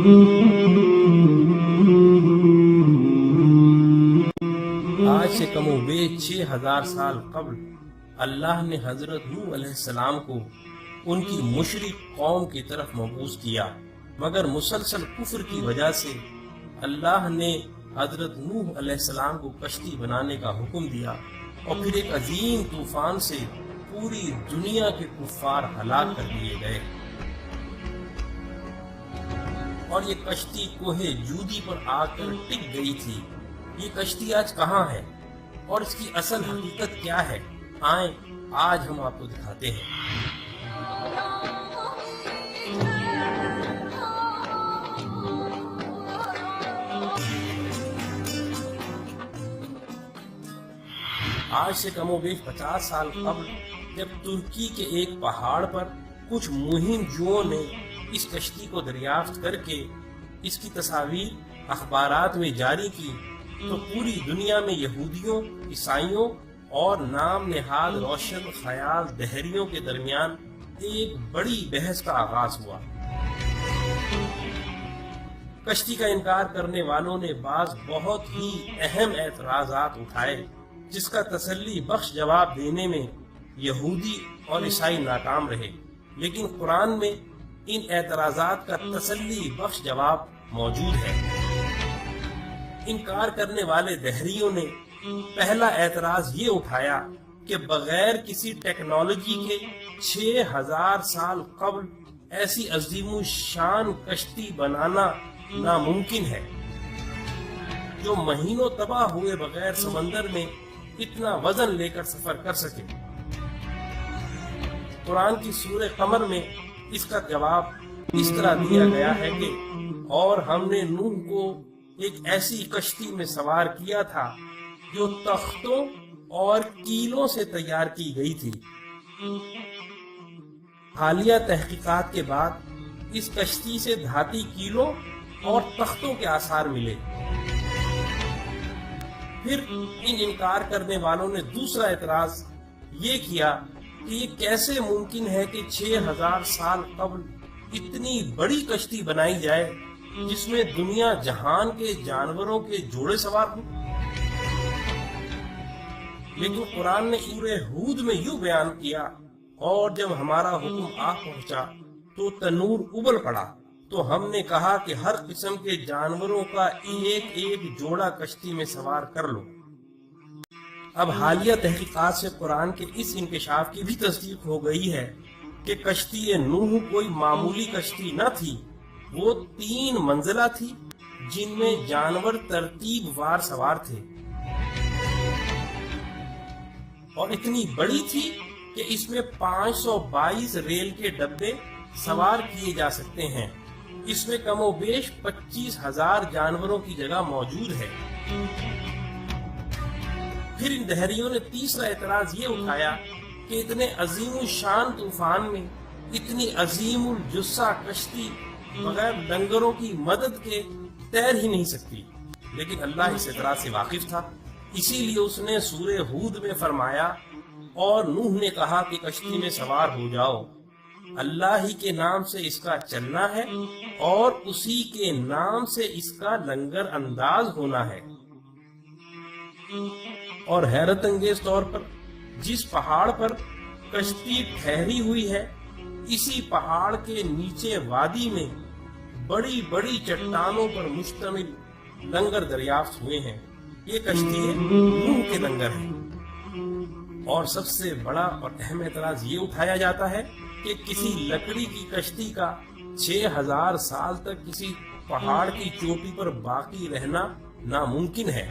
آج سے کم و بیش 6000 سال قبل اللہ نے حضرت نوح علیہ السلام کو ان کی مشرک قوم کی طرف مبعوث کیا، مگر مسلسل کفر کی وجہ سے اللہ نے حضرت نوح علیہ السلام کو کشتی بنانے کا حکم دیا، اور پھر ایک عظیم طوفان سے پوری دنیا کے کفار ہلاک کر دیے گئے، اور یہ کشتی کوہ جودی پر آ کر ٹک گئی تھی۔ یہ کشتی آج کہاں ہے اور اس کی اصل حقیقت کیا ہے؟ آئیں آج ہم آپ کو دکھاتے ہیں۔ آج سے کم و بیش 50 سال قبل جب ترکی کے ایک پہاڑ پر کچھ مہم جوؤں نے اس کشتی کو دریافت کر کے اس کی تصاویر اخبارات میں جاری کی، تو پوری دنیا میں یہودیوں، عیسائیوں اور نام نہاد روشن خیال دہریوں کے درمیان ایک بڑی بحث کا آغاز ہوا۔ کشتی کا انکار کرنے والوں نے بعض بہت ہی اہم اعتراضات اٹھائے، جس کا تسلی بخش جواب دینے میں یہودی اور عیسائی ناکام رہے، لیکن قرآن میں ان اعتراضات کا تسلی بخش جواب موجود ہے۔ انکار کرنے والے دہریوں نے پہلا اعتراض یہ اٹھایا کہ بغیر کسی ٹیکنالوجی کے 6000 سال قبل ایسی عظیم الشان کشتی بنانا ناممکن ہے، جو مہینوں تباہ ہوئے بغیر سمندر میں اتنا وزن لے کر سفر کر سکے۔ قرآن کی سورہ قمر میں اس کا جواب اس طرح دیا گیا ہے کہ اور ہم نے نوح کو ایک ایسی کشتی میں سوار کیا تھا جو تختوں اور کیلوں سے تیار کی گئی تھی۔ حالیہ تحقیقات کے بعد اس کشتی سے دھاتی کیلوں اور تختوں کے آثار ملے۔ پھر ان انکار کرنے والوں نے دوسرا اعتراض یہ کیا کہ یہ کیسے ممکن ہے کہ 6000 سال قبل اتنی بڑی کشتی بنائی جائے جس میں دنیا جہان کے جانوروں کے جوڑے سوار ہوں۔ لیکن قرآن نے سورہ ہود میں یوں بیان کیا، اور جب ہمارا حکم آ پہنچا تو تنور ابل پڑا، تو ہم نے کہا کہ ہر قسم کے جانوروں کا ایک ایک جوڑا کشتی میں سوار کر لو۔ اب حالیہ تحقیقات سے قرآن کے اس انکشاف کی بھی تصدیق ہو گئی ہے کہ کشتی نوح کوئی معمولی کشتی نہ تھی، وہ 3 منزلہ تھی جن میں جانور ترتیب وار سوار تھے، اور اتنی بڑی تھی کہ اس میں 522 ریل کے ڈبے سوار کیے جا سکتے ہیں۔ اس میں کم و بیش 25,000 جانوروں کی جگہ موجود ہے۔ پھر ان دہریوں نے تیسرا اعتراض یہ اٹھایا کہ اتنے عظیم الشان طوفان میں اتنی عظیم الجثہ کشتی بغیر لنگروں کی مدد کے تیر ہی نہیں سکتی، لیکن اللہ اس اعتراض سے واقف تھا، اسی لیے اس نے سورہ ہود میں فرمایا، اور نوح نے کہا کہ کشتی میں سوار ہو جاؤ، اللہ ہی کے نام سے اس کا چلنا ہے اور اسی کے نام سے اس کا لنگر انداز ہونا ہے۔ اور حیرت انگیز طور پر جس پہاڑ پر کشتی ٹھہری ہوئی ہے، اسی پہاڑ کے نیچے وادی میں بڑی بڑی چٹانوں پر مشتمل لنگر دریافت ہوئے ہیں۔ یہ کشتی نوح کے لنگر ہیں۔ اور سب سے بڑا اور اہم اعتراض یہ اٹھایا جاتا ہے کہ کسی لکڑی کی کشتی کا 6000 سال تک کسی پہاڑ کی چوٹی پر باقی رہنا ناممکن ہے۔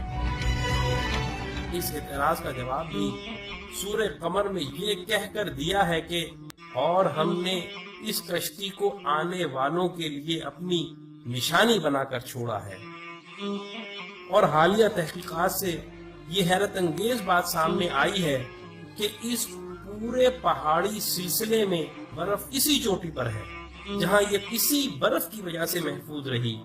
اس اعتراض کا جواب بھی سورہ قمر میں یہ کہہ کر دیا ہے کہ اور ہم نے اس کشتی کو آنے والوں کے لیے اپنی نشانی بنا کر چھوڑا ہے۔ اور حالیہ تحقیقات سے یہ حیرت انگیز بات سامنے آئی ہے کہ اس پورے پہاڑی سلسلے میں برف اسی چوٹی پر ہے جہاں یہ کسی برف کی وجہ سے محفوظ رہی۔